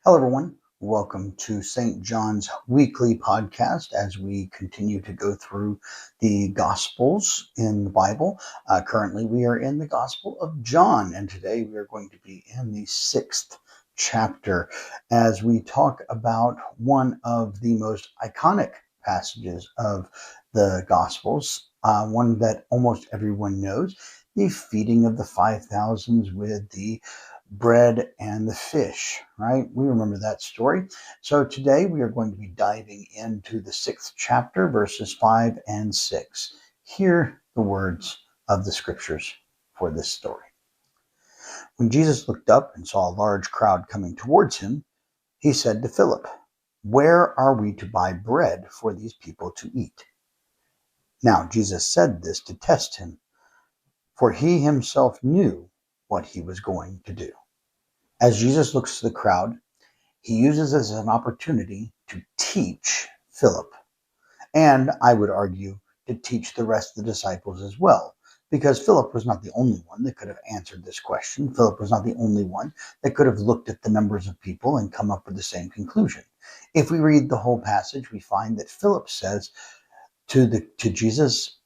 Hello, everyone. Welcome to St. John's weekly podcast as we continue to go through the Gospels in the Bible. Currently, we are in the Gospel of John, and today we are going to be in the 6th chapter as we talk about one of the most iconic passages of the Gospels, one that almost everyone knows, the feeding of the 5,000s with the bread and the fish, right? We remember that story. So today we are going to be diving into the 6th chapter, verses 5 and 6. Hear the words of the scriptures for this story. When Jesus looked up and saw a large crowd coming towards him, he said to Philip, "Where are we to buy bread for these people to eat?" Now Jesus said this to test him, for he himself knew what he was going to do. As Jesus looks to the crowd, he uses this as an opportunity to teach Philip, and I would argue to teach the rest of the disciples as well, because Philip was not the only one that could have answered this question. Philip was not the only one that could have looked at the numbers of people and come up with the same conclusion. If we read the whole passage, we find that Philip says to Jesus,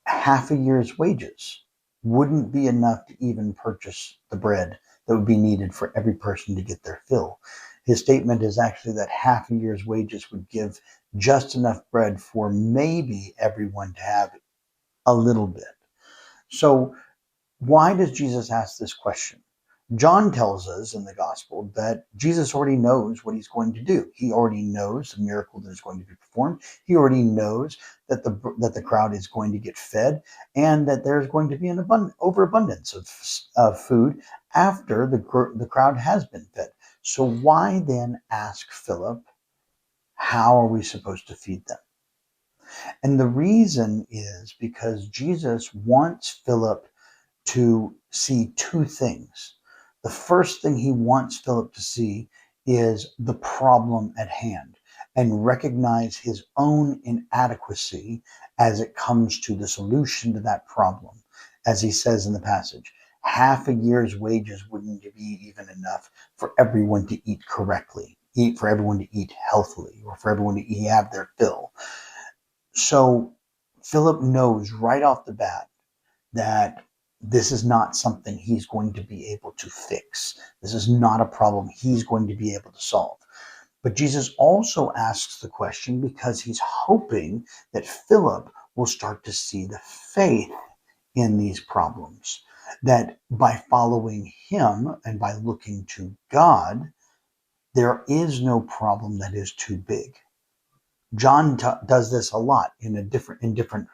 half a year's wages wouldn't be enough to even purchase the bread that would be needed for every person to get their fill. His statement is actually that half a year's wages would give just enough bread for maybe everyone to have a little bit. So why does Jesus ask this question? John tells us in the gospel that Jesus already knows what he's going to do. He already knows the miracle that is going to be performed. He already knows that the crowd is going to get fed and that there's going to be an overabundance of food after the crowd has been fed. So why then ask Philip, how are we supposed to feed them? And the reason is because Jesus wants Philip to see two things. The first thing he wants Philip to see is the problem at hand and recognize his own inadequacy as it comes to the solution to that problem. As he says in the passage, half a year's wages wouldn't be even enough for everyone to eat correctly, for everyone to eat healthily, or for everyone to have their fill. So Philip knows right off the bat that this is not something he's going to be able to fix. This is not a problem he's going to be able to solve. But Jesus also asks the question because he's hoping that Philip will start to see the faith in these problems. That by following him and by looking to God, there is no problem that is too big. John does this a lot in different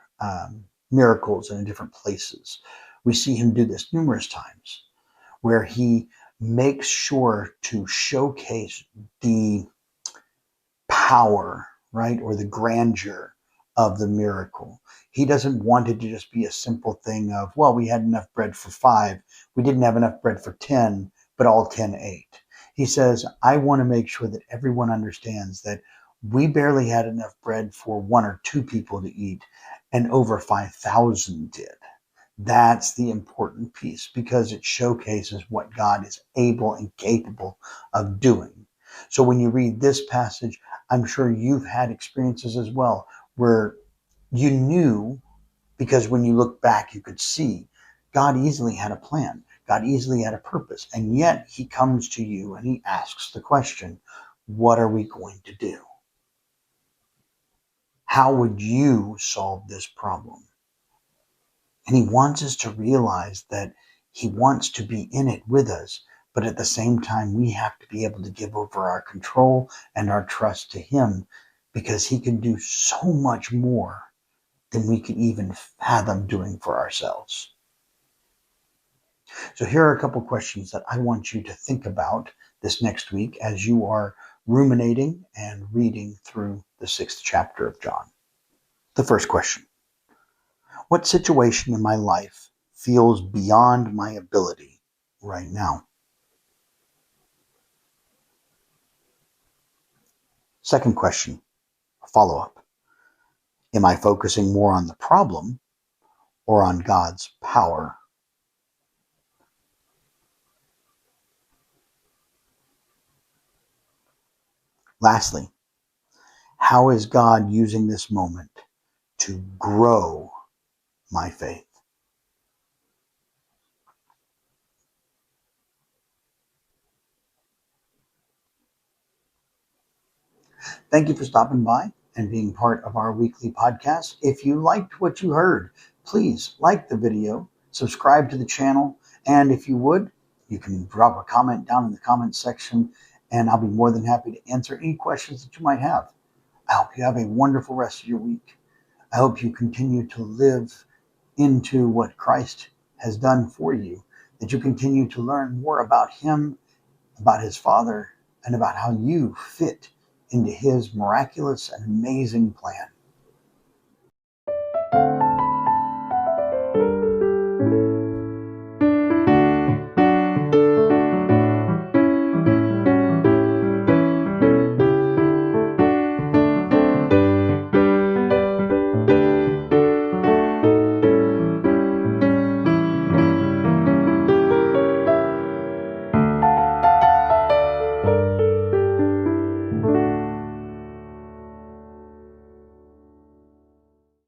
miracles and in different places. We see him do this numerous times, where he makes sure to showcase the power, right, or the grandeur of the miracle. He doesn't want it to just be a simple thing of, well, we had enough bread for 5, we didn't have enough bread for 10, but all 10 ate. He says, I want to make sure that everyone understands that we barely had enough bread for 1 or 2 people to eat, and over 5,000 did. That's the important piece because it showcases what God is able and capable of doing. So when you read this passage, I'm sure you've had experiences as well where you knew, because when you look back, you could see God easily had a plan. God easily had a purpose. And yet he comes to you and he asks the question, what are we going to do? How would you solve this problem? And he wants us to realize that he wants to be in it with us, but at the same time, we have to be able to give over our control and our trust to him because he can do so much more than we can even fathom doing for ourselves. So here are a couple questions that I want you to think about this next week as you are ruminating and reading through the 6th chapter of John. The first question: what situation in my life feels beyond my ability right now? Second question, a follow-up. Am I focusing more on the problem or on God's power? Lastly, how is God using this moment to grow my faith? Thank you for stopping by and being part of our weekly podcast. If you liked what you heard, please like the video, subscribe to the channel, and if you would, you can drop a comment down in the comment section, and I'll be more than happy to answer any questions that you might have. I hope you have a wonderful rest of your week. I hope you continue to live into what Christ has done for you, that you continue to learn more about Him, about His Father, and about how you fit into His miraculous and amazing plan.